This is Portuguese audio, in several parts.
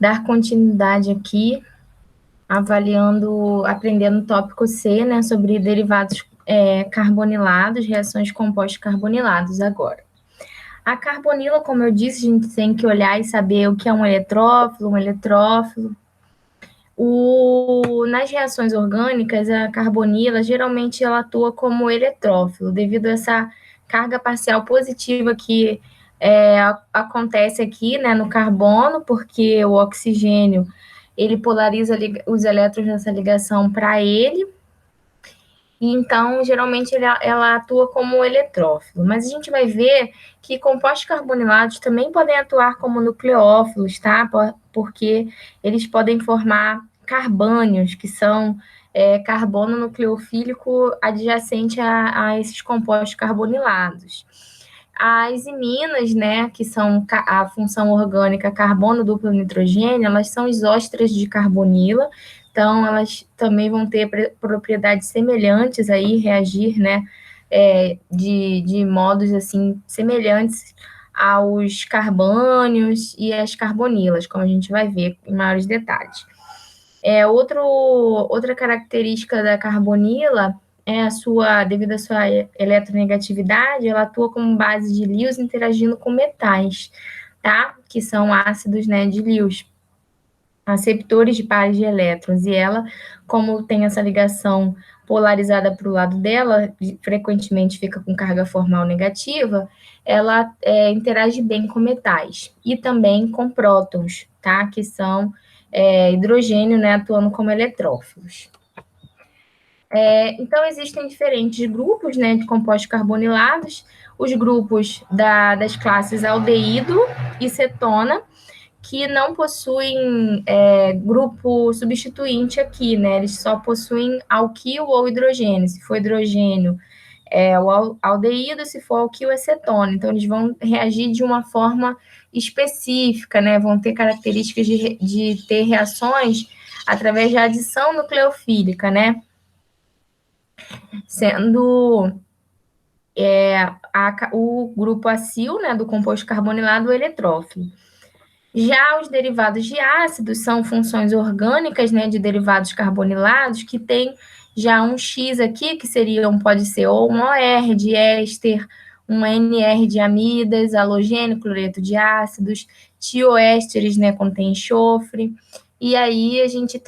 dar continuidade aqui, aprendendo o tópico C, né, sobre derivados carbonilados, reações de compostos carbonilados agora. A carbonila, como eu disse, a gente tem que olhar e saber o que é um eletrófilo, nas reações orgânicas, a carbonila geralmente ela atua como eletrófilo, devido a essa carga parcial positiva que acontece aqui, né, no carbono, porque o oxigênio ele polariza os elétrons nessa ligação para ele, e então geralmente ela atua como eletrófilo. Mas a gente vai ver que compostos carbonilados também podem atuar como nucleófilos, tá? Porque eles podem formar carbânios, que são carbono nucleofílico adjacente a esses compostos carbonilados. As iminas, né, que são a função orgânica carbono duplo nitrogênio, elas são isósteras de carbonila, então elas também vão ter propriedades semelhantes aí, reagir, né, de modos assim semelhantes aos carbânios e às carbonilas, como a gente vai ver em maiores detalhes. Outra característica da carbonila devido à sua eletronegatividade, ela atua como base de Lewis interagindo com metais, tá? Que são ácidos, né, de Lewis, aceptores de pares de elétrons. E ela, como tem essa ligação polarizada para o lado dela, frequentemente fica com carga formal negativa, ela interage bem com metais e também com prótons, tá? Que são hidrogênio, né, atuando como eletrófilos. Então, existem diferentes grupos, né, de compostos carbonilados, os grupos das classes aldeído e cetona, que não possuem grupo substituinte aqui, né, eles só possuem alquil ou hidrogênio. Se for hidrogênio, o aldeído, se for alquil, é cetona. Então, eles vão reagir de uma forma específica, né, vão ter características de ter reações através da adição nucleofílica, né, sendo o grupo acil, né, do composto carbonilado, o eletrófilo. Já os derivados de ácidos são funções orgânicas, né, de derivados carbonilados, que tem já um X aqui, que pode ser ou um OR de éster, um NR de amidas, halogênio, cloreto de ácidos, tioésteres, né, contém enxofre. E aí a gente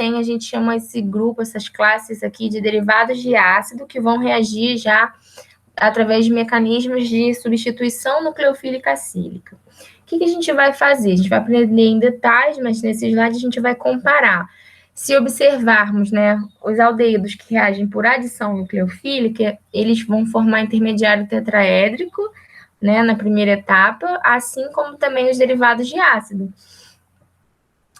chama esse grupo, essas classes aqui de derivados de ácido, que vão reagir já através de mecanismos de substituição nucleofílica acílica. O que a gente vai fazer? A gente vai aprender em detalhes, mas nesse slide a gente vai comparar. Se observarmos, né, os aldeídos que reagem por adição nucleofílica, eles vão formar intermediário tetraédrico, né, na primeira etapa, assim como também os derivados de ácido.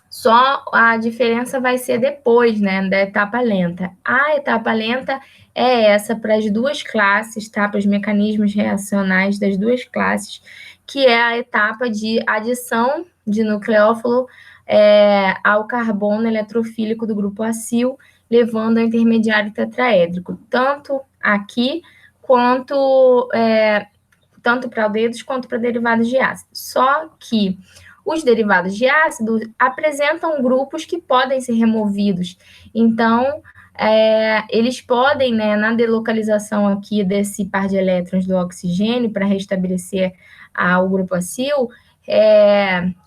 Só a diferença vai ser depois, né, da etapa lenta. A etapa lenta é essa para as duas classes, tá? Para os mecanismos reacionais das duas classes, que é a etapa de adição de nucleófilo ao carbono eletrofílico do grupo acil, levando ao intermediário tetraédrico, tanto aqui quanto tanto para aldeídos quanto para derivados de ácido. Só que os derivados de ácido apresentam grupos que podem ser removidos. Então, eles podem, né, na delocalização aqui desse par de elétrons do oxigênio para restabelecer o grupo acil,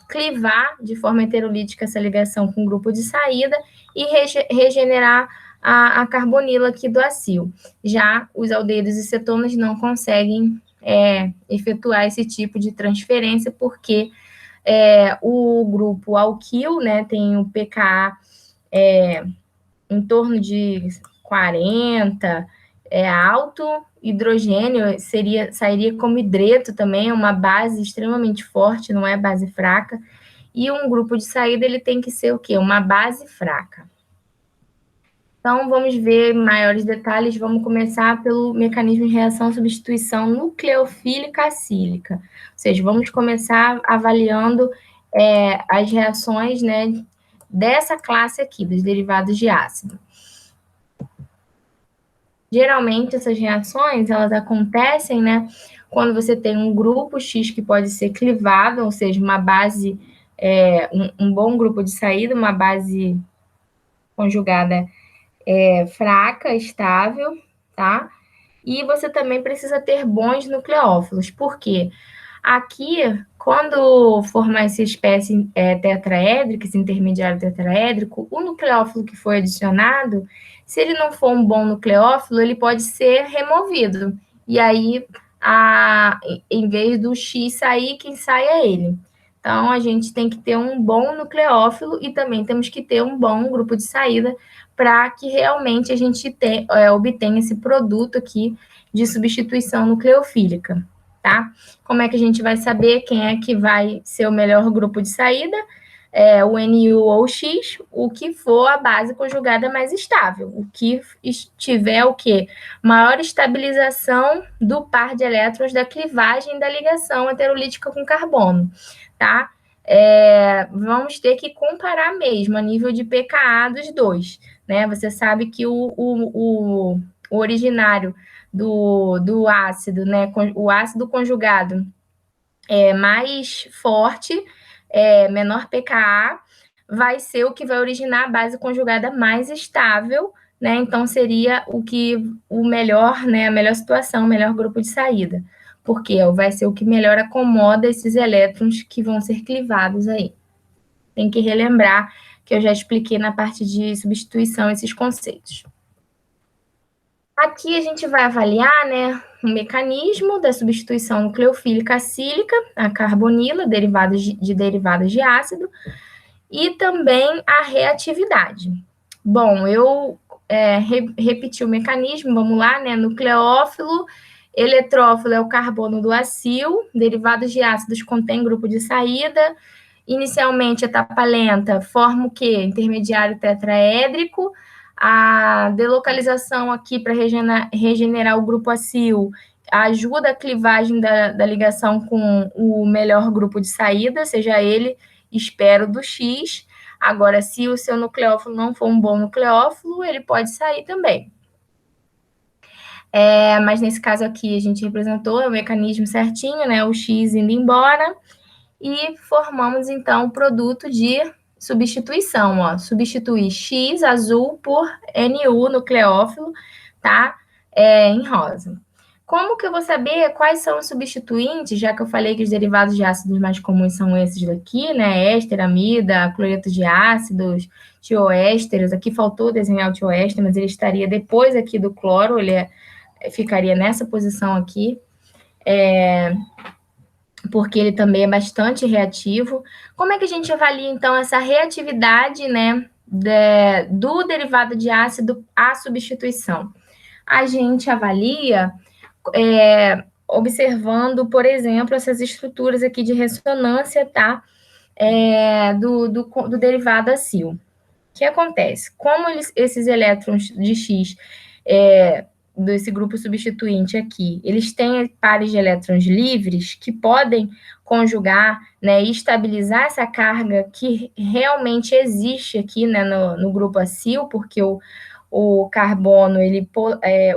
clivar de forma heterolítica essa ligação com o grupo de saída e regenerar a carbonila aqui do acil. Já os aldeídos e cetonas não conseguem efetuar esse tipo de transferência, porque o grupo alquil, né, tem o pKa em torno de 40, alto, hidrogênio sairia como hidreto também, é uma base extremamente forte, não é base fraca, e um grupo de saída ele tem que ser o quê? Uma base fraca. Então, vamos ver maiores detalhes. Vamos começar pelo mecanismo de reação-substituição nucleofílica acílica. Ou seja, vamos começar avaliando as reações, né, dessa classe aqui, dos derivados de ácido. Geralmente, essas reações, elas acontecem, né, quando você tem um grupo X que pode ser clivado, ou seja, uma base um bom grupo de saída, uma base conjugada fraca, estável, tá? E você também precisa ter bons nucleófilos. Por quê? Aqui, quando formar essa espécie tetraédrica, esse intermediário tetraédrico, o nucleófilo que foi adicionado, se ele não for um bom nucleófilo, ele pode ser removido. E aí, em vez do X sair, quem sai é ele. Então, a gente tem que ter um bom nucleófilo e também temos que ter um bom grupo de saída para que realmente a gente obtenha esse produto aqui de substituição nucleofílica, tá? Como é que a gente vai saber quem é que vai ser o melhor grupo de saída? O NU ou o X, o que for a base conjugada mais estável, o que tiver o quê? Maior estabilização do par de elétrons da clivagem da ligação heterolítica com carbono, tá? Vamos ter que comparar mesmo a nível de pKa dos dois, né? Você sabe que o originário do ácido, né? O ácido conjugado é mais forte, menor pKa, vai ser o que vai originar a base conjugada mais estável, né? Então seria o melhor, né? A melhor situação, o melhor grupo de saída. Porque vai ser o que melhor acomoda esses elétrons que vão ser clivados aí. Tem que relembrar que eu já expliquei na parte de substituição esses conceitos. Aqui a gente vai avaliar, né, o mecanismo da substituição nucleofílica acílica, a carbonila, derivados de ácido, e também a reatividade. Bom, eu repeti o mecanismo, vamos lá, né, nucleófilo, eletrófilo é o carbono do acil, derivados de ácidos contém grupo de saída, inicialmente etapa lenta, forma o quê? Intermediário tetraédrico, a delocalização aqui para regenerar o grupo acil ajuda a clivagem da ligação com o melhor grupo de saída, seja ele espero do X. Agora, se o seu nucleófilo não for um bom nucleófilo, ele pode sair também. Mas nesse caso aqui a gente representou o mecanismo certinho, né? O X indo embora e formamos então o produto de substituição, ó. Substituir X azul por NU nucleófilo, tá? Em rosa. Como que eu vou saber quais são os substituintes, já que eu falei que os derivados de ácidos mais comuns são esses daqui, né? Éster, amida, cloreto de ácidos, tioésteres. Aqui faltou desenhar o tioéster, mas ele estaria depois aqui do cloro, ele ficaria nessa posição aqui. Porque ele também é bastante reativo. Como é que a gente avalia, então, essa reatividade, né, do derivado de ácido à substituição? A gente avalia observando, por exemplo, essas estruturas aqui de ressonância, tá? Do derivado acil. O que acontece? Como esses elétrons de X desse grupo substituinte aqui, eles têm pares de elétrons livres que podem conjugar, né, e estabilizar essa carga que realmente existe aqui, né, no grupo acil, porque o carbono,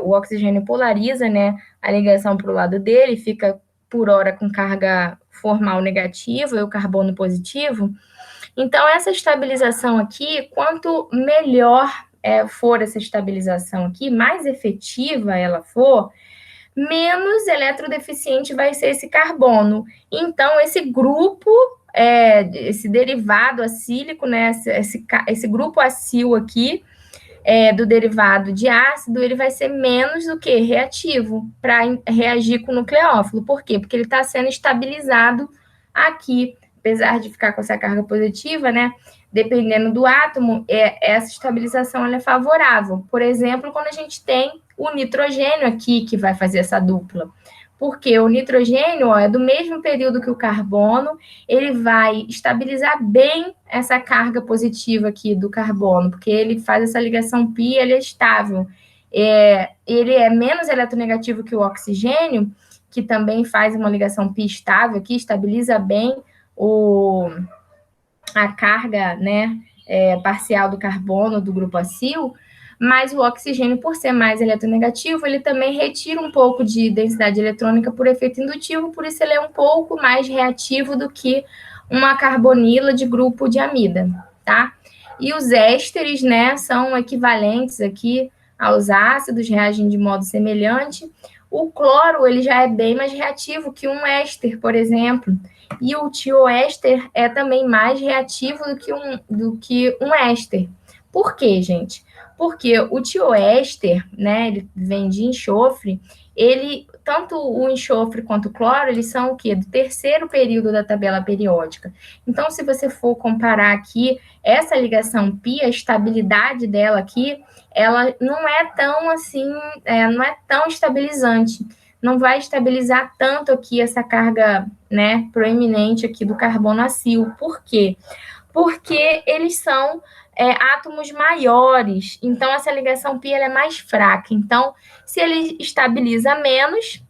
o oxigênio polariza, né, a ligação para o lado dele, fica por hora com carga formal negativa e o carbono positivo. Então, essa estabilização aqui, quanto melhor for essa estabilização aqui, mais efetiva ela for, menos eletrodeficiente vai ser esse carbono. Então, esse grupo, esse derivado acílico, né, esse grupo acil aqui, do derivado de ácido, ele vai ser menos do que reativo para reagir com o nucleófilo. Por quê? Porque ele está sendo estabilizado aqui, apesar de ficar com essa carga positiva, né? Dependendo do átomo, essa estabilização ela é favorável. Por exemplo, quando a gente tem o nitrogênio aqui, que vai fazer essa dupla. Porque o nitrogênio é do mesmo período que o carbono, ele vai estabilizar bem essa carga positiva aqui do carbono, porque ele faz essa ligação pi, ele é estável. Ele é menos eletronegativo que o oxigênio, que também faz uma ligação pi estável aqui, estabiliza bem a carga, né, parcial do carbono do grupo acil, mas o oxigênio, por ser mais eletronegativo, ele também retira um pouco de densidade eletrônica por efeito indutivo, por isso ele é um pouco mais reativo do que uma carbonila de grupo de amida, tá? E os ésteres, né, são equivalentes aqui aos ácidos, reagem de modo semelhante. O cloro, ele já é bem mais reativo que um éster, por exemplo. E o tioéster é também mais reativo do que um éster. Por quê, gente? Porque o tioéster, né, ele vem de enxofre, ele, tanto o enxofre quanto o cloro, eles são o quê? Do terceiro período da tabela periódica. Então, se você for comparar aqui, essa ligação pi, a estabilidade dela aqui, ela não é tão assim, não é tão estabilizante. Não vai estabilizar tanto aqui essa carga, né, proeminente aqui do carbono acil. Por quê? Porque eles são átomos maiores, então essa ligação pi é mais fraca. Então, se ele estabiliza menos,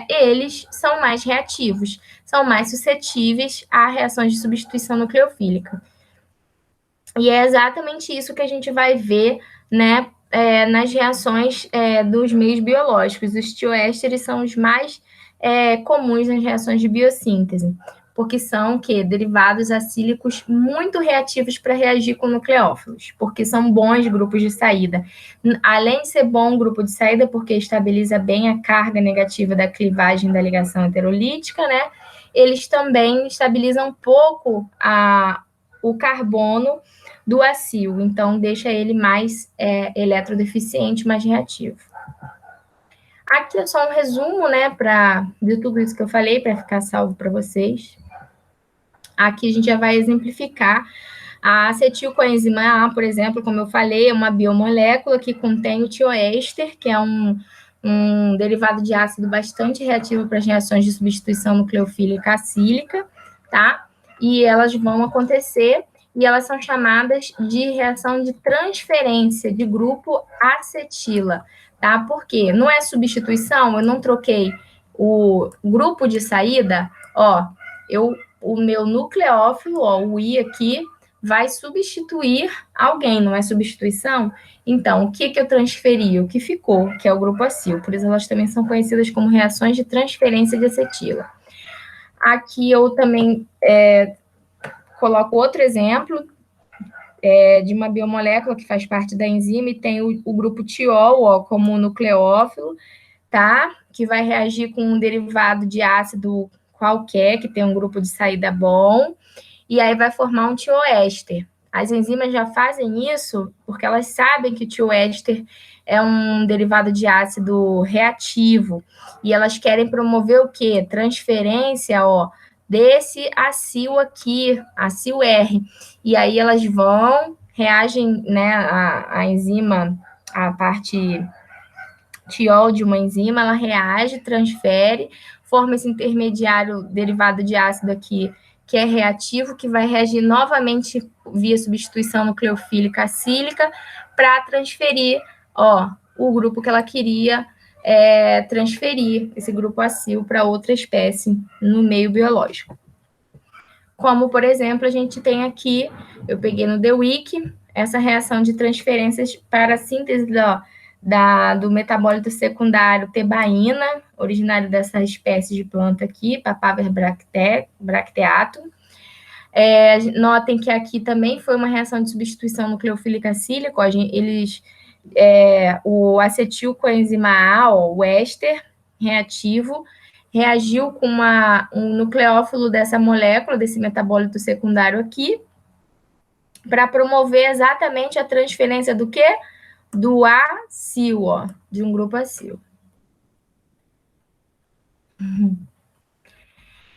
eles são mais reativos, são mais suscetíveis a reações de substituição nucleofílica. E é exatamente isso que a gente vai ver, né, nas reações dos meios biológicos. Os tioésteres são os mais comuns nas reações de biossíntese, porque são derivados acílicos muito reativos para reagir com nucleófilos, porque são bons grupos de saída. Além de ser bom grupo de saída, porque estabiliza bem a carga negativa da clivagem da ligação heterolítica, né? Eles também estabilizam um pouco o carbono do acil, então deixa ele mais eletrodeficiente, mais reativo. Aqui é só um resumo, né, de tudo isso que eu falei, para ficar salvo para vocês. Aqui a gente já vai exemplificar. A acetilcoenzima A, por exemplo, como eu falei, é uma biomolécula que contém o tioéster, que é um derivado de ácido bastante reativo para as reações de substituição nucleofílica acílica, tá? E elas vão acontecer e elas são chamadas de reação de transferência de grupo acetila, tá? Por quê? Não é substituição, eu não troquei o grupo de saída, ó, o meu nucleófilo, ó, o I aqui, vai substituir alguém, não é substituição? Então, o que eu transferi? O que ficou, que é o grupo acil. Por isso, elas também são conhecidas como reações de transferência de acetila. Aqui eu também coloco outro exemplo de uma biomolécula que faz parte da enzima e tem o grupo tiol, ó, como nucleófilo, tá? Que vai reagir com um derivado de ácido qualquer, que tem um grupo de saída bom, e aí vai formar um tioéster. As enzimas já fazem isso porque elas sabem que o tioéster é um derivado de ácido reativo, e elas querem promover o quê? Transferência, ó, desse acil aqui, acil R. E aí elas reagem, né, a enzima, a parte tiol de uma enzima, ela reage, transfere, forma esse intermediário derivado de ácido aqui, que é reativo, que vai reagir novamente via substituição nucleofílica acílica para transferir, ó, o grupo que ela queria transferir, esse grupo acil, para outra espécie no meio biológico. Como, por exemplo, a gente tem aqui, eu peguei no The Wiki, essa reação de transferências para a síntese do metabólito secundário tebaína, originário dessa espécie de planta aqui, Papaver bracteatum. Notem que aqui também foi uma reação de substituição nucleofílica acílica, o acetilcoenzima A, ó, o éster reativo, reagiu com um nucleófilo dessa molécula, desse metabólito secundário aqui, para promover exatamente a transferência do quê? Do acil, ó, de um grupo acil.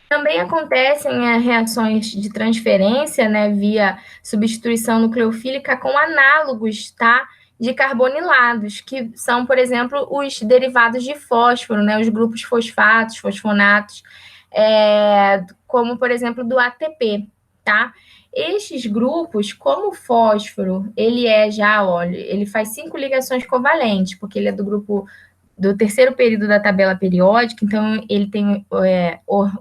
Também acontecem reações de transferência, né, via substituição nucleofílica com análogos, tá? De carbonilados, que são, por exemplo, os derivados de fósforo, né, os grupos fosfatos, fosfonatos, como, por exemplo, do ATP, tá? Estes grupos, como o fósforo, ele ele faz 5 ligações covalentes, porque ele é do grupo do terceiro período da tabela periódica, então ele tem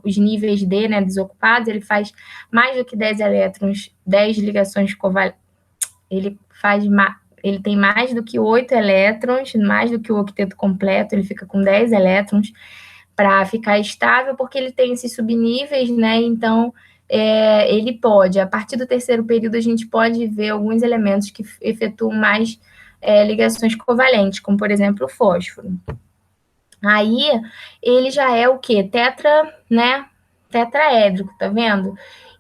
os níveis D, né, desocupados, ele faz mais do que 10 elétrons, 10 ligações covalentes, ele tem mais do que 8 elétrons, mais do que o octeto completo, ele fica com 10 elétrons para ficar estável, porque ele tem esses subníveis, né, então ele pode, a partir do terceiro período, a gente pode ver alguns elementos que efetuam mais ligações covalentes, como, por exemplo, o fósforo. Aí, ele já é o quê? Tetraédrico, tá vendo?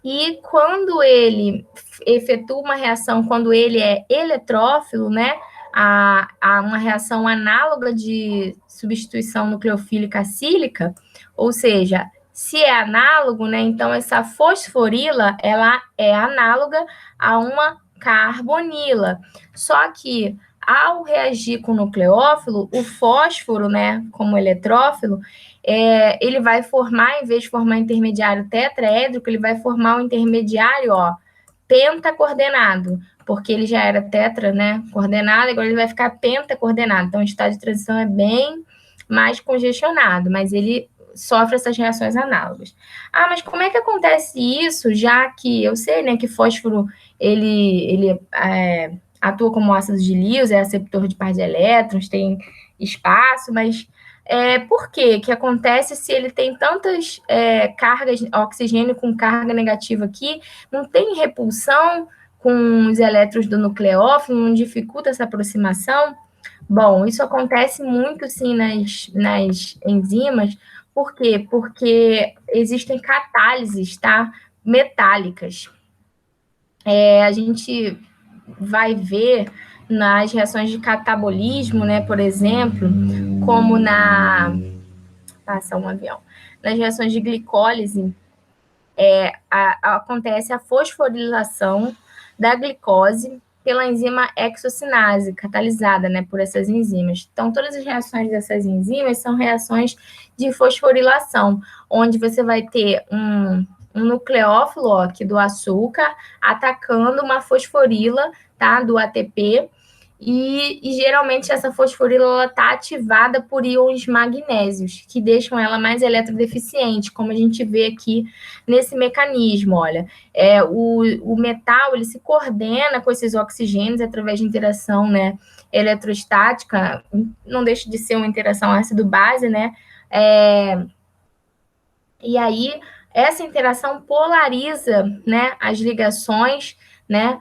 E quando ele efetua uma reação, quando ele é eletrófilo, né? Uma reação análoga de substituição nucleofílica acílica, ou seja, se é análogo, né? Então, essa fosforila, ela é análoga a uma carbonila. Só que ao reagir com o nucleófilo, o fósforo, né, como eletrófilo, ele vai formar, em vez de formar intermediário tetraédrico, ele vai formar um intermediário, ó, pentacoordenado, porque ele já era tetra, né, coordenado, agora ele vai ficar pentacoordenado. Então, o estado de transição é bem mais congestionado, mas ele sofre essas reações análogas. Ah, mas como é que acontece isso, já que eu sei, né, que fósforo, ele atua como ácido de Lewis, é aceptor de par de elétrons, tem espaço, mas por que acontece se ele tem tantas cargas, oxigênio com carga negativa aqui, não tem repulsão com os elétrons do nucleófilo, não dificulta essa aproximação? Bom, isso acontece muito, sim, nas enzimas. Por quê? Porque existem catálises, tá? Metálicas. A gente vai ver nas reações de catabolismo, né, por exemplo, como passa um avião. Nas reações de glicólise, acontece a fosforilação da glicose pela enzima hexocinase, catalisada, né, por essas enzimas. Então, todas as reações dessas enzimas são reações de fosforilação, onde você vai ter um nucleófilo, ó, aqui do açúcar, atacando uma fosforila, tá, do ATP, e geralmente essa fosforila está ativada por íons magnésios, que deixam ela mais eletrodeficiente, como a gente vê aqui nesse mecanismo. Olha, o metal ele se coordena com esses oxigênios através de interação, né, eletrostática, não deixa de ser uma interação ácido-base, né? E aí essa interação polariza, né, as ligações, né?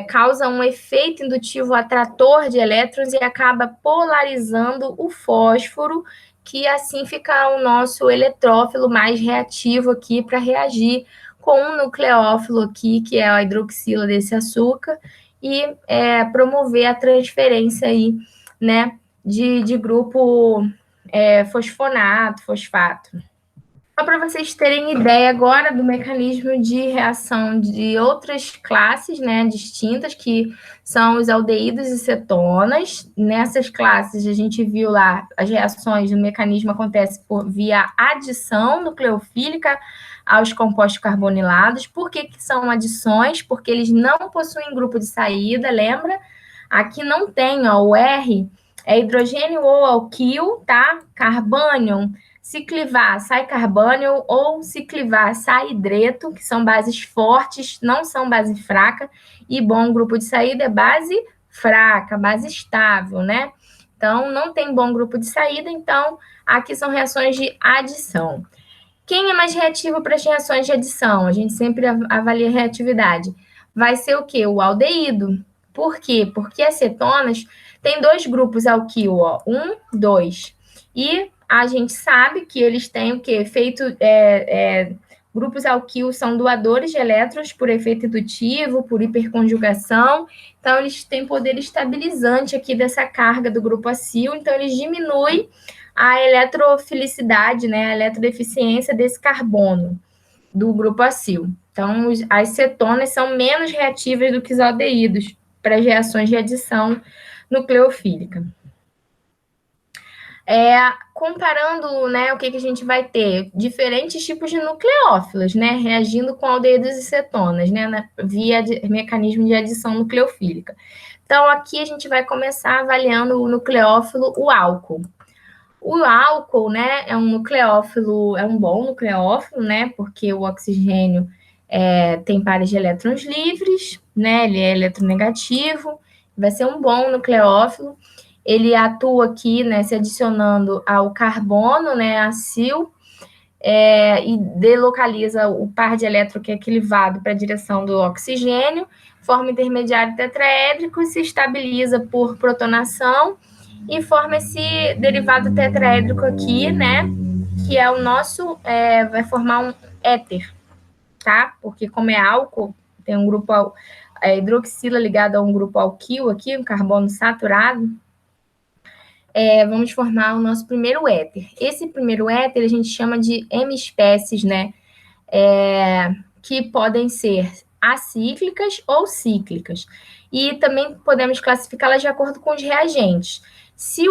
Causa um efeito indutivo atrator de elétrons e acaba polarizando o fósforo, que assim fica o nosso eletrófilo mais reativo aqui para reagir com um nucleófilo aqui, que é a hidroxila desse açúcar, e promover a transferência aí, né, de grupo fosfonato, fosfato. Só para vocês terem ideia agora do mecanismo de reação de outras classes, né, distintas, que são os aldeídos e cetonas. Nessas classes, a gente viu lá as reações, o mecanismo acontece via adição nucleofílica aos compostos carbonilados. Por que são adições? Porque eles não possuem grupo de saída, lembra? Aqui não tem, ó, o R é hidrogênio ou alquil, tá? Carbânion. Se clivar, sai carbônio, ou se clivar, sai hidreto, que são bases fortes, não são base fraca, e bom grupo de saída é base fraca, base estável, né? Então, não tem bom grupo de saída, então, aqui são reações de adição. Quem é mais reativo para as reações de adição? A gente sempre avalia a reatividade. Vai ser o quê? O aldeído. Por quê? Porque as cetonas têm dois grupos alquil, ó, 1, 2. E a gente sabe que eles têm o quê? Grupos alquil são doadores de elétrons por efeito indutivo, por hiperconjugação. Então, eles têm poder estabilizante aqui dessa carga do grupo acil. Então, eles diminuem a eletrofilicidade, né, a eletrodeficiência desse carbono do grupo acil. Então, as cetonas são menos reativas do que os aldeídos para as reações de adição nucleofílica. Comparando, né, o que a gente vai ter? Diferentes tipos de nucleófilos, né, reagindo com aldeídos e cetonas, né, via mecanismo de adição nucleofílica. Então, aqui a gente vai começar avaliando o nucleófilo, o álcool. O álcool, né, é um nucleófilo, é um bom nucleófilo, né, porque o oxigênio tem pares de elétrons livres, né, ele é eletronegativo, vai ser um bom nucleófilo. Ele atua aqui, né, se adicionando ao carbono, né, acil, e delocaliza o par de elétron que é clivado para a direção do oxigênio, forma intermediário tetraédrico e se estabiliza por protonação e forma esse derivado tetraédrico aqui, né? Que é o nosso, vai formar um éter, tá? Porque como é álcool, tem um grupo hidroxila ligado a um grupo alquil aqui, um carbono saturado, vamos formar o nosso primeiro éter. Esse primeiro éter a gente chama de hemiespécies, né? Que podem ser acíclicas ou cíclicas. E também podemos classificá-las de acordo com os reagentes. Se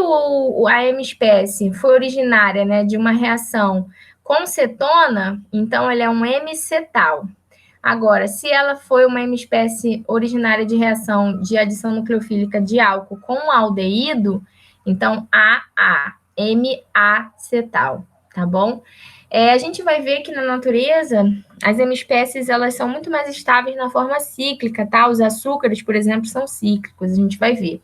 a hemiespécie for originária, né, de uma reação com cetona, então ela é um hemicetal. Agora, se ela foi uma hemiespécie originária de reação de adição nucleofílica de álcool com aldeído, então AA, M-acetal, tá bom? A gente vai ver que na natureza, as hemiespécies, elas são muito mais estáveis na forma cíclica, tá? Os açúcares, por exemplo, são cíclicos, a gente vai ver.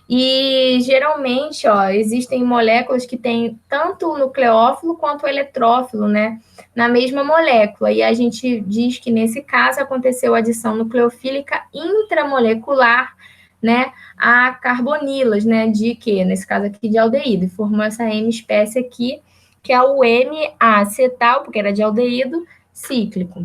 E, geralmente, existem moléculas que têm tanto o nucleófilo quanto o eletrófilo, né? Na mesma molécula. E a gente diz que, nesse caso, aconteceu adição nucleofílica intramolecular, né? A carbonilas, né? De quê? Nesse caso aqui, de aldeído. E formou essa M-espécie aqui, que é o M-acetal, porque era de aldeído, cíclico.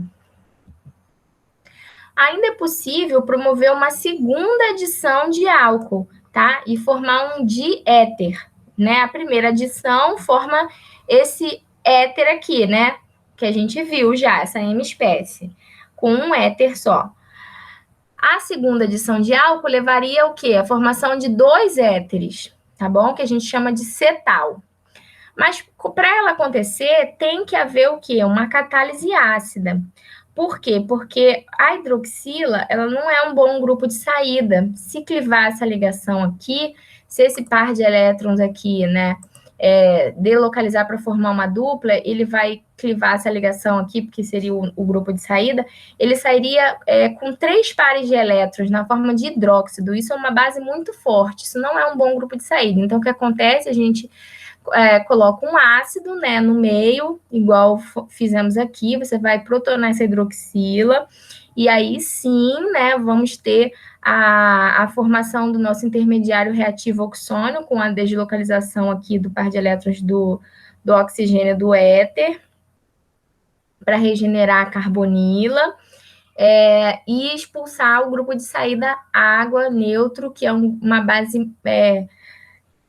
Ainda é possível promover uma segunda adição de álcool, tá? E formar um diéter, né? A primeira adição forma esse éter aqui, né? Que a gente viu já, essa M-espécie, com um éter só. A segunda adição de álcool levaria o quê? A formação de 2 éteres, tá bom? Que a gente chama de cetal. Mas para ela acontecer, tem que haver o quê? Uma catálise ácida. Por quê? Porque a hidroxila, ela não é um bom grupo de saída. Se clivar essa ligação aqui, se esse par de elétrons aqui, né, delocalizar para formar uma dupla, ele vai clivar essa ligação aqui, porque seria o grupo de saída, ele sairia com 3 pares de elétrons na forma de hidróxido. Isso é uma base muito forte, isso não é um bom grupo de saída. Então, o que acontece? A gente coloca um ácido, né, no meio, igual fizemos aqui, você vai protonar essa hidroxila, e aí sim, né, vamos ter a formação do nosso intermediário reativo oxônio, com a deslocalização aqui do par de elétrons do oxigênio do éter, para regenerar a carbonila, e expulsar o grupo de saída água neutro, que é uma base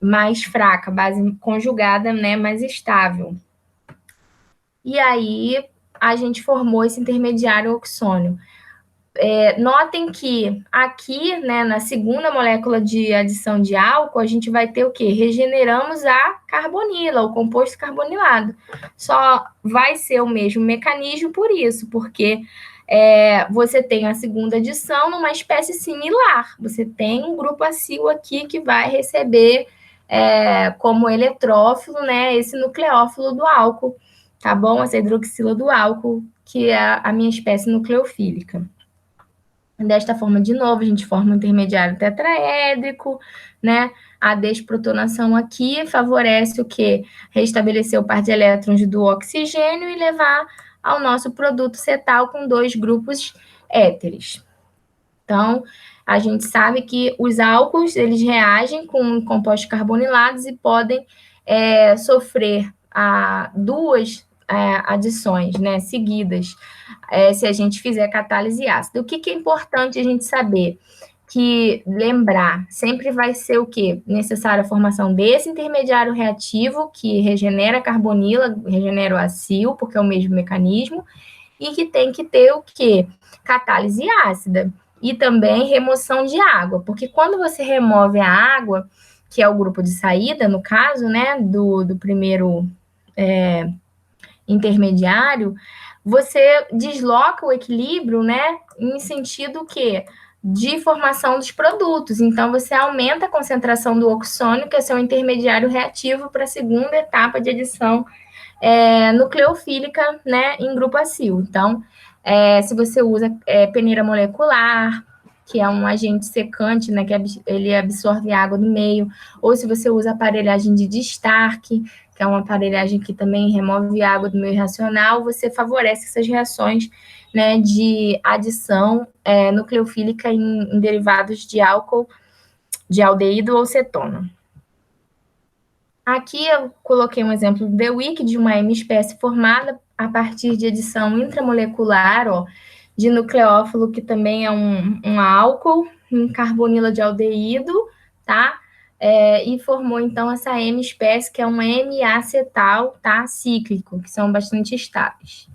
mais fraca, base conjugada, né, mais estável. E aí, a gente formou esse intermediário oxônio. Notem que aqui, né, na segunda molécula de adição de álcool, a gente vai ter o quê? Regeneramos a carbonila, o composto carbonilado. Só vai ser o mesmo mecanismo por isso, porque você tem a segunda adição numa espécie similar. Você tem um grupo acil aqui que vai receber como eletrófilo, né, esse nucleófilo do álcool, tá bom? Essa hidroxila do álcool, que é a minha espécie nucleofílica. Desta forma, de novo, a gente forma um intermediário tetraédrico, né? A desprotonação aqui favorece o quê? Restabelecer o par de elétrons do oxigênio e levar ao nosso produto cetal com 2 grupos éteres. Então, a gente sabe que os álcools, eles reagem com compostos carbonilados e podem sofrer 2 adições, né, seguidas, se a gente fizer catálise ácida. O que é importante a gente saber? Lembrar, sempre vai ser o quê? Necessária a formação desse intermediário reativo, que regenera a carbonila, regenera o acil, porque é o mesmo mecanismo, e que tem que ter o quê? Catálise ácida. E também remoção de água, porque quando você remove a água, que é o grupo de saída, no caso, né, do primeiro intermediário, você desloca o equilíbrio, né, em sentido que de formação dos produtos. Então, você aumenta a concentração do oxônio, que é seu intermediário reativo, para a segunda etapa de adição nucleofílica, né, em grupo acil. Então, se você usa peneira molecular, que é um agente secante, né, que ele absorve água do meio, ou se você usa aparelhagem de Stark, que é uma aparelhagem que também remove água do meio reacional, você favorece essas reações, né, de adição nucleofílica em derivados de álcool, de aldeído ou cetona. Aqui eu coloquei um exemplo do DeWick, de uma M-espécie formada a partir de adição intramolecular, ó, de nucleófilo, que também é um álcool, em carbonila de aldeído, tá? E formou, então, essa M-espécie, que é um M-acetal, tá? Cíclico, que são bastante estáveis.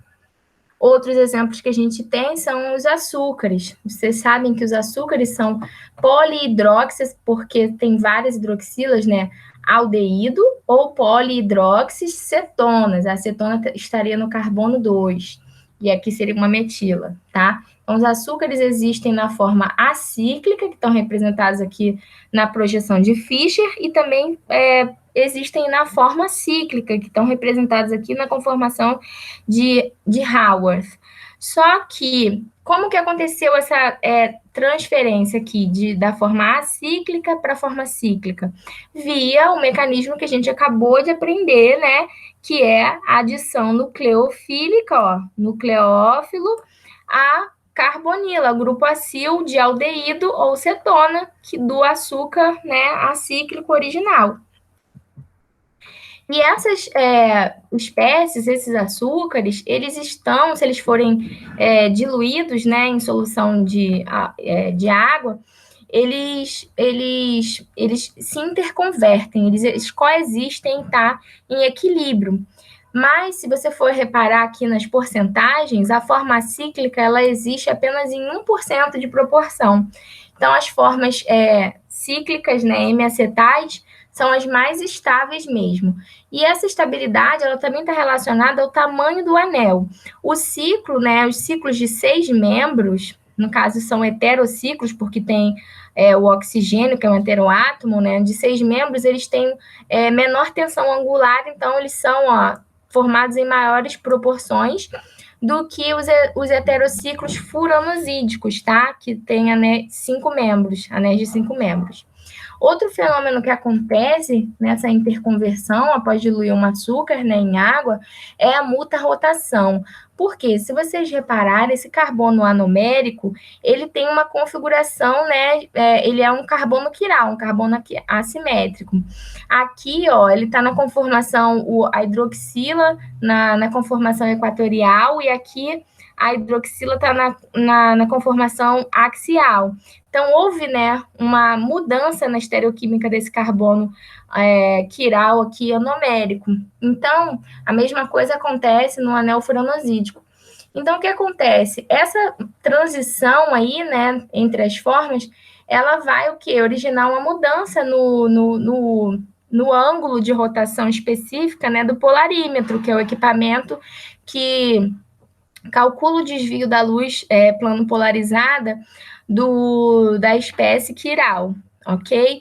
Outros exemplos que a gente tem são os açúcares. Vocês sabem que os açúcares são polihidroxis, porque tem várias hidroxilas, né? Aldeído ou polihidroxis cetonas. A acetona estaria no carbono 2, e aqui seria uma metila, tá? Então, os açúcares existem na forma acíclica, que estão representados aqui na projeção de Fischer, e também existem na forma cíclica, que estão representados aqui na conformação de Haworth. Só que, como que aconteceu essa transferência aqui da forma acíclica para a forma cíclica? Via o mecanismo que a gente acabou de aprender, né? Que é a adição nucleofílica, ó, nucleófilo, a carbonila, grupo acil de aldeído ou cetona, que do açúcar, né, acíclico original. E essas espécies, esses açúcares, eles estão, se eles forem diluídos, né, em solução de água, eles se interconvertem, eles coexistem, tá, em equilíbrio. Mas, se você for reparar aqui nas porcentagens, a forma cíclica, ela existe apenas em 1% de proporção. Então, as formas cíclicas, né, M-acetais, são as mais estáveis mesmo. E essa estabilidade, ela também está relacionada ao tamanho do anel. O ciclo, né, os ciclos de 6 membros, no caso são heterociclos, porque tem o oxigênio, que é um heteroátomo, né, de 6 membros, eles têm menor tensão angular, então eles são formados em maiores proporções do que os heterociclos furanosídicos, tá? Que tem anéis de 5 membros. Outro fenômeno que acontece nessa interconversão, após diluir um açúcar, né, em água, é a mutarrotação. Porque, se vocês repararem, esse carbono anomérico, ele tem uma configuração, né, ele é um carbono quiral, um carbono assimétrico. Aqui, ó, ele está na conformação, a hidroxila na conformação equatorial, e aqui a hidroxila está na conformação axial. Então, houve, né, uma mudança na estereoquímica desse carbono quiral aqui anomérico. Então, a mesma coisa acontece no anel furanosídico. Então, o que acontece? Essa transição aí, né, entre as formas, ela vai o quê? Originar uma mudança no ângulo de rotação específica, né, do polarímetro, que é o equipamento que calcula o desvio da luz plano polarizada da espécie quiral, ok?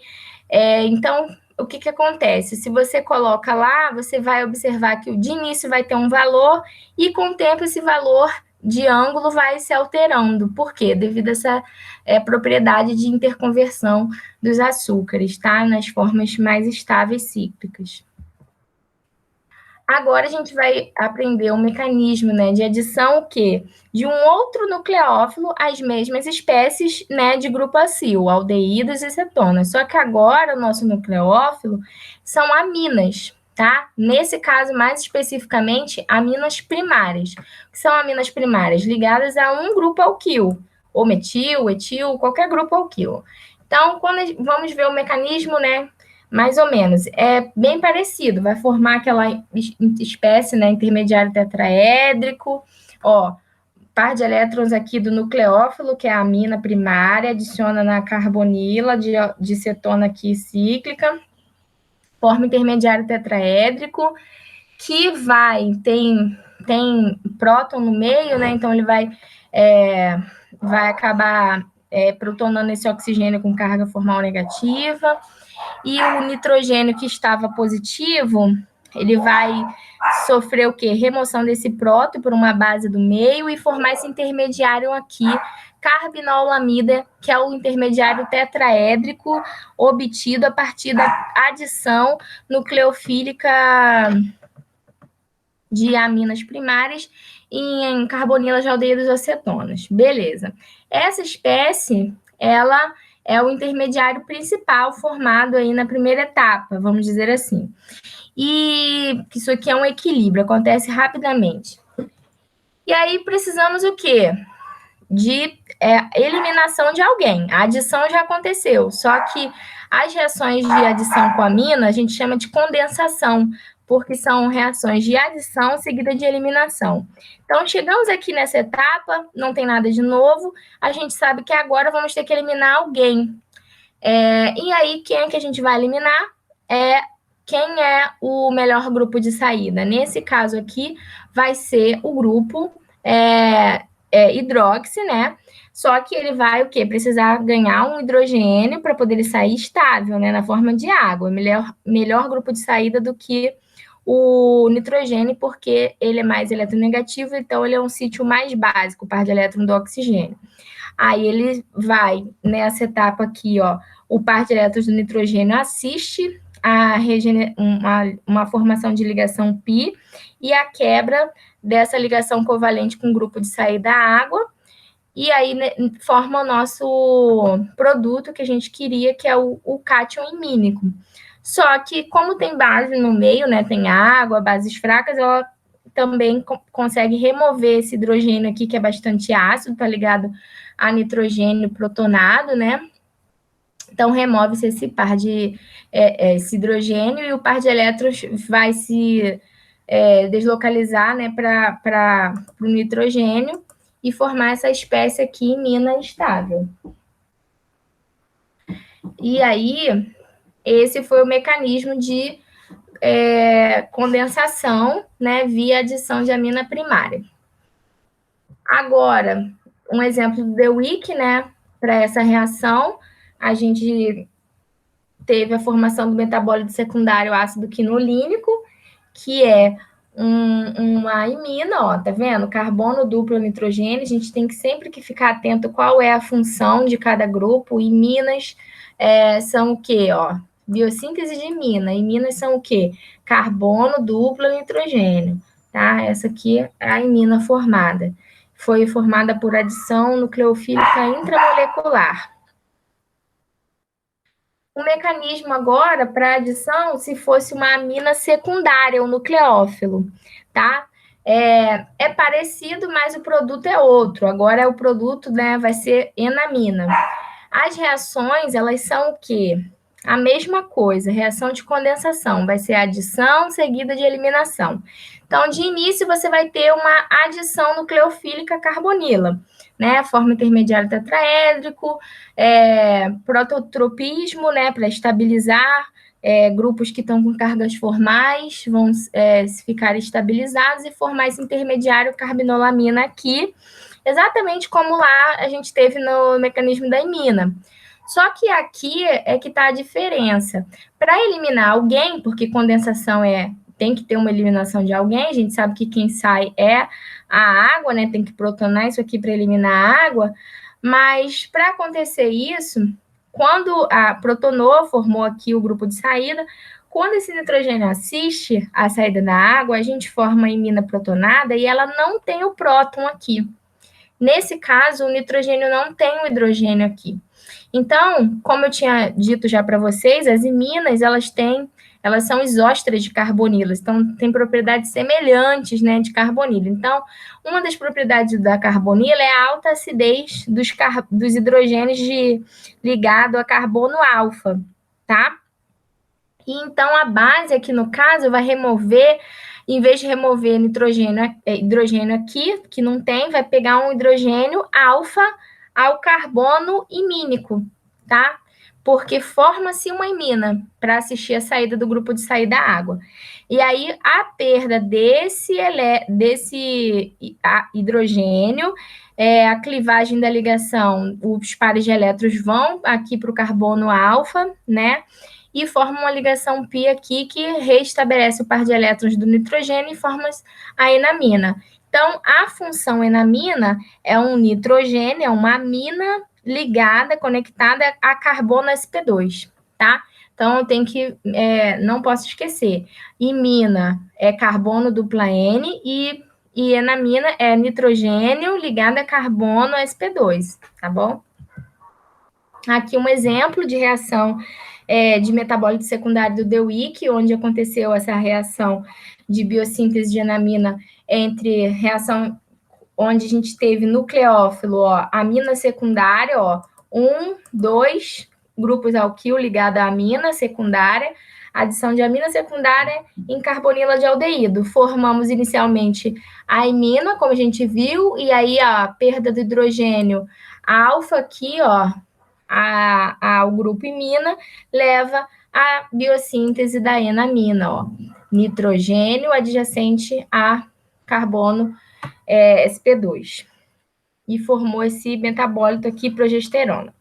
Então, o que acontece? Se você coloca lá, você vai observar que de início vai ter um valor e com o tempo esse valor de ângulo vai se alterando. Por quê? Devido a essa propriedade de interconversão dos açúcares, tá? Nas formas mais estáveis cíclicas. Agora a gente vai aprender o mecanismo, né, de adição o quê? De um outro nucleófilo às mesmas espécies, né, de grupo acil, aldeídos e cetonas. Só que agora o nosso nucleófilo são aminas, tá? Nesse caso, mais especificamente, aminas primárias. O que são aminas primárias? Ligadas a um grupo alquil, ou metil, etil, qualquer grupo alquil. Então, vamos ver o mecanismo, né, mais ou menos. É bem parecido, vai formar aquela espécie, né, intermediário tetraédrico, ó, par de elétrons aqui do nucleófilo, que é a amina primária, adiciona na carbonila de cetona aqui cíclica, forma intermediário tetraédrico, que tem próton no meio, né, então ele vai acabar protonando esse oxigênio com carga formal negativa, e o nitrogênio que estava positivo, ele vai sofrer o quê? Remoção desse próton por uma base do meio e formar esse intermediário aqui, carbinolamida, que é o intermediário tetraédrico obtido a partir da adição nucleofílica de aminas primárias em carbonilas de aldeído dos acetonas. Beleza. Essa espécie, ela é o intermediário principal formado aí na primeira etapa, vamos dizer assim. E isso aqui é um equilíbrio, acontece rapidamente. E aí precisamos o quê? De eliminação de alguém. A adição já aconteceu, só que as reações de adição com amina a gente chama de condensação, porque são reações de adição seguida de eliminação. Então, chegamos aqui nessa etapa, não tem nada de novo, a gente sabe que agora vamos ter que eliminar alguém. E aí, quem é que a gente vai eliminar? Quem é o melhor grupo de saída? Nesse caso aqui, vai ser o grupo hidróxi, né? Só que ele vai o quê? Precisar ganhar um hidrogênio para poder ele sair estável, né? Na forma de água. Melhor grupo de saída do que o nitrogênio, porque ele é mais eletronegativo, então ele é um sítio mais básico, o par de elétron do oxigênio. Aí ele vai nessa etapa aqui, ó, o par de elétrons do nitrogênio assiste a uma formação de ligação π e a quebra dessa ligação covalente com o grupo de saída água, e aí forma o nosso produto que a gente queria, que é o cátion imínico. Só que, como tem base no meio, né, tem água, bases fracas, ela também consegue remover esse hidrogênio aqui, que é bastante ácido, tá ligado a nitrogênio protonado, né? Então, remove-se esse par de esse hidrogênio e o par de elétrons vai se deslocalizar, né, para o nitrogênio e formar essa espécie aqui, imina estável. E aí, esse foi o mecanismo de condensação, né, via adição de amina primária. Agora, um exemplo do DeWick, né, para essa reação, a gente teve a formação do metabólito secundário ácido quinolínico, que é uma imina, ó, tá vendo? Carbono duplo nitrogênio, a gente tem que sempre que ficar atento qual é a função de cada grupo. Iminas são o quê, ó? Biossíntese de imina. Iminas são o quê? Carbono duplo nitrogênio, tá? Essa aqui é a imina formada. Foi formada por adição nucleofílica intramolecular. O mecanismo agora para adição, se fosse uma amina secundária, o nucleófilo, tá? É parecido, mas o produto é outro. Agora o produto, né, vai ser enamina. As reações, elas são o quê? A mesma coisa, reação de condensação, vai ser adição seguida de eliminação. Então, de início, você vai ter uma adição nucleofílica carbonila, né? Forma intermediário tetraédrico, prototropismo, né? Para estabilizar grupos que estão com cargas formais, vão ficar estabilizados e formar esse intermediário carbinolamina aqui, exatamente como lá a gente teve no mecanismo da imina. Só que aqui é que está a diferença. Para eliminar alguém, porque condensação tem que ter uma eliminação de alguém, a gente sabe que quem sai é a água, né? Tem que protonar isso aqui para eliminar a água, mas para acontecer isso, quando a protonou, formou aqui o grupo de saída, quando esse nitrogênio assiste à saída da água, a gente forma a imina protonada e ela não tem o próton aqui. Nesse caso, o nitrogênio não tem o hidrogênio aqui. Então, como eu tinha dito já para vocês, as iminas, elas são isósteres de carbonilas, então tem propriedades semelhantes, né, de carbonila. Então, uma das propriedades da carbonila é a alta acidez dos hidrogênios ligado a carbono alfa, tá? E então, a base aqui, no caso, vai remover, em vez de remover hidrogênio aqui, que não tem, vai pegar um hidrogênio alfa ao carbono imínico, tá? Porque forma-se uma imina para assistir a saída do grupo de saída água. E aí, a perda desse hidrogênio, a clivagem da ligação, os pares de elétrons vão aqui para o carbono alfa, né? E forma uma ligação π aqui que restabelece o par de elétrons do nitrogênio e forma a enamina. Então, a função enamina é um nitrogênio, é uma amina ligada, conectada a carbono sp2, tá? Então, eu tenho que, não posso esquecer, imina é carbono dupla N e enamina é nitrogênio ligado a carbono sp2, tá bom? Aqui um exemplo de reação de metabólito secundário do Dewey, onde aconteceu essa reação de biossíntese de enamina entre reação onde a gente teve nucleófilo, ó, amina secundária, ó, 1, 2 grupos alquil ligado à amina secundária, adição de amina secundária em carbonila de aldeído. Formamos inicialmente a imina, como a gente viu, e aí a perda do hidrogênio alfa aqui, ó, ao grupo imina, leva à biossíntese da enamina, ó, nitrogênio adjacente a carbono sp2. E formou esse metabólito aqui, progesterona.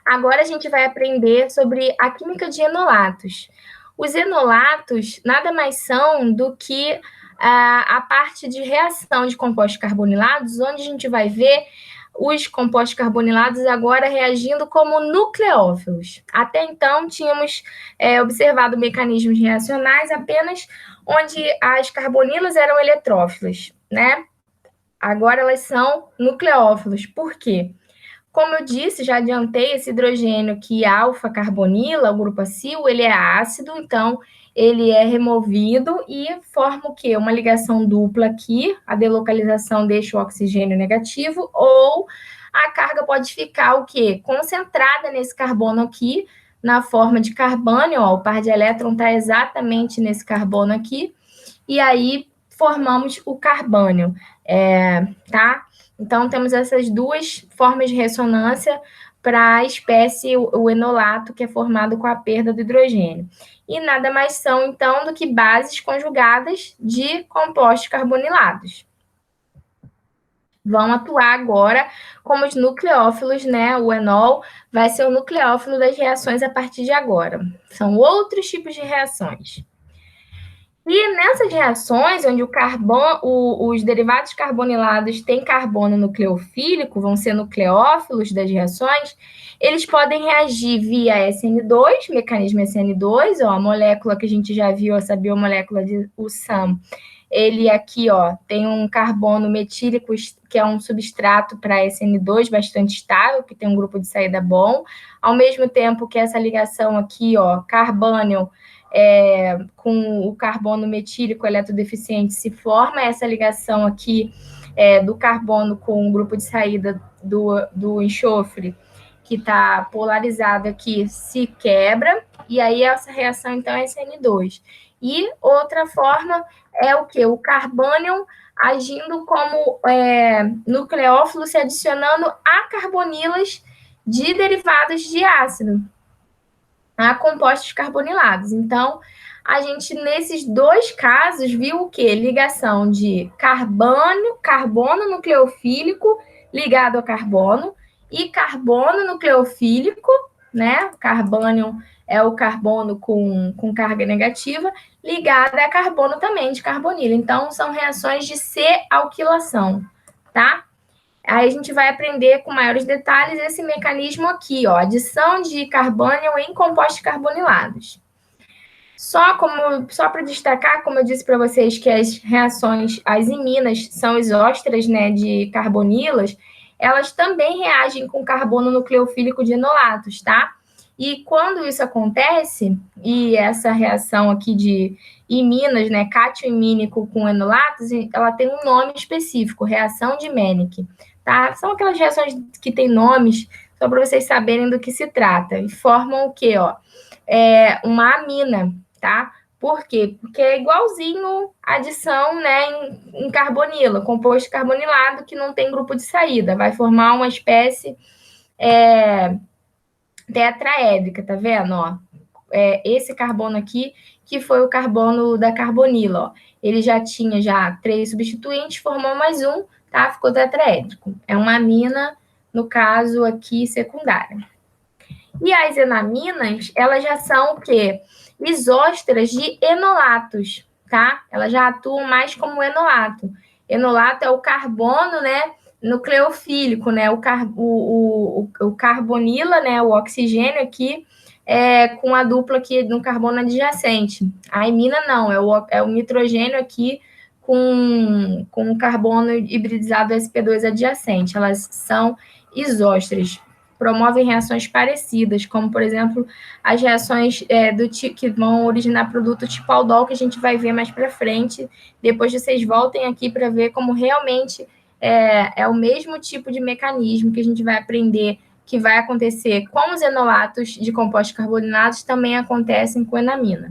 Agora a gente vai aprender sobre a química de enolatos. Os enolatos nada mais são do que a parte de reação de compostos carbonilados, onde a gente vai ver os compostos carbonilados agora reagindo como nucleófilos. Até então, tínhamos observado mecanismos reacionais apenas onde as carbonilas eram eletrófilas, né? Agora elas são nucleófilos. Por quê? Como eu disse, já adiantei, esse hidrogênio que alfa-carbonila, o grupo acil, ele é ácido, então ele é removido e forma o quê? Uma ligação dupla aqui, a delocalização deixa o oxigênio negativo, ou a carga pode ficar o quê? Concentrada nesse carbono aqui, na forma de carbônio, ó, o par de elétron está exatamente nesse carbono aqui, e aí formamos o carbônio, tá? Então, temos essas duas formas de ressonância para a espécie, o enolato, que é formado com a perda do hidrogênio. E nada mais são, então, do que bases conjugadas de compostos carbonilados. Vão atuar agora como os nucleófilos, né? O enol vai ser o nucleófilo das reações a partir de agora. São outros tipos de reações. E nessas reações, onde os derivados carbonilados têm carbono nucleofílico, vão ser nucleófilos das reações, eles podem reagir via SN2, mecanismo SN2, ó, a molécula que a gente já viu, essa biomolécula de USAM, ele aqui, ó, tem um carbono metílico, que é um substrato para SN2 bastante estável, que tem um grupo de saída bom, ao mesmo tempo que essa ligação aqui, ó, carbônio, com o carbono metílico eletrodeficiente se forma essa ligação aqui do carbono com o grupo de saída do enxofre, que está polarizado aqui, se quebra, e aí essa reação, então, é SN2. E outra forma é o quê? O carbônio agindo como nucleófilo, se adicionando a carbonilas de derivados de ácido, a compostos carbonilados. Então, a gente, nesses dois casos, viu o quê? Ligação de carbono nucleofílico ligado a carbono e carbono nucleofílico, né? Carbônio é o carbono com carga negativa, ligado a carbono também, de carbonila. Então, são reações de C-alquilação, tá? Aí a gente vai aprender com maiores detalhes esse mecanismo aqui, ó, adição de carbônio em compostos carbonilados. Só para destacar, como eu disse para vocês, que as reações, as iminas são isósteras, né, de carbonilas, elas também reagem com carbono nucleofílico de enolatos, tá? E quando isso acontece, e essa reação aqui de iminas, né, cátio imínico com enolatos, ela tem um nome específico, reação de Mannich. Tá? São aquelas reações que têm nomes, só para vocês saberem do que se trata. E formam o quê? Ó? Uma amina, tá? Por quê? Porque é igualzinho a adição, né, em carbonila, composto carbonilado que não tem grupo de saída. Vai formar uma espécie tetraédrica, tá vendo? Ó? Esse carbono aqui, que foi o carbono da carbonila, ó. Ele já tinha 3 substituintes, formou mais um, tá? Ficou tetraédrico. É uma amina, no caso aqui, secundária. E as enaminas, elas já são o quê? Isósteras de enolatos, tá? Elas já atuam mais como enolato. Enolato é o carbono, né, nucleofílico, né, o carbonila, né, o oxigênio aqui, com a dupla aqui no carbono adjacente. A imina não, é o nitrogênio aqui com o carbono hibridizado sp2 adjacente. Elas são isósteres, promovem reações parecidas, como, por exemplo, as reações que vão originar produto tipo aldol, que a gente vai ver mais para frente. Depois vocês voltem aqui para ver como realmente é o mesmo tipo de mecanismo que a gente vai aprender que vai acontecer com os enolatos de compostos carbonatos, também acontecem com enamina.